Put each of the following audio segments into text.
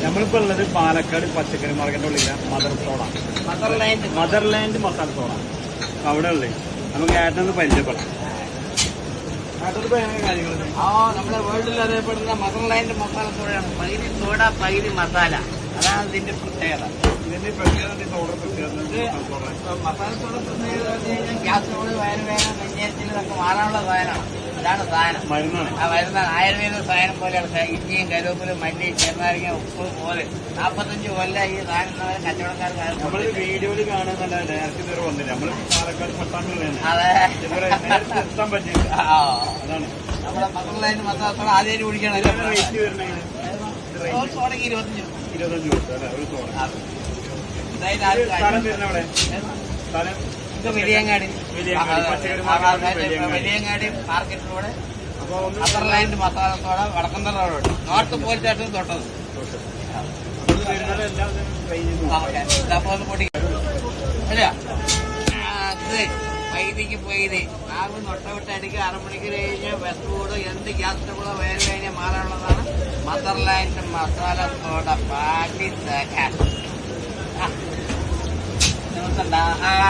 നമ്മളിപ്പോ ഉള്ളത് പാലക്കാട് പച്ചക്കറി മാർക്കറ്റിന്റെ ഉള്ളില്ല മദർലാൻഡ് മസാല സോഡ അവിടെ ഉള്ളത് നമുക്ക് ഏട്ടനൊന്ന് പരിചയപ്പെടാം. നമ്മുടെ വേൾഡിൽ അറിയപ്പെടുന്ന മദർലാൻഡ് മസാല സോഡയാണ്. പകുതി സോഡ പകുതി മസാല, അതാണ് ഇതിന്റെ പ്രത്യേകത. മസാല സോഡ പ്രത്യേകത ഗ്യാസിനോട് വയറുവേദന നെഞ്ഞേറ്റിലൊക്കെ മാറാനുള്ള സാധനമാണ്. അതാണ് സാധനം, മരുന്നാണ്. ആയുർവേദ സാധനം പോലെയാണ്. ഇഞ്ചിയും കരുവേപ്പിലും മല്ലിയും ചെറുനാരങ്ങ ഉപ്പ് പോലെ 45 കൊല്ലം ഈ സാധനം കച്ചവടക്കാർ വീഡിയോയിൽ കാണുന്നല്ല നേരത്തെ ഇതുവരെ വന്നില്ല. നമ്മള് പാലക്കാട് എത്താൻ പറ്റില്ല. അതാണ് നമ്മുടെ മദർലാൻഡ് മസാല സോഡ ആദ്യമായിട്ട് കുടിക്കണം. സോഡയ്ക്ക് 25 വെളിയങ്ങാടി മാർക്കറ്റിലൂടെ Motherland masala soda Vadakkanthara road north police station തൊട്ടത്. അല്ല അത് വൈദ്യക്ക് പോയത് ആകെ നൊട്ടവിട്ട് അടിക്കുക. 6 മണിക്കൂർ കഴിഞ്ഞ് ബസ് കൂടും. എന്ത് ഗ്യാസ് ട്രബിളോ വേറെ കഴിഞ്ഞാൽ മാറാനുള്ളതാണ് മദർലാൻഡ് മസാല സോഡ. പാട്ടി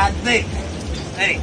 അത് ശരി.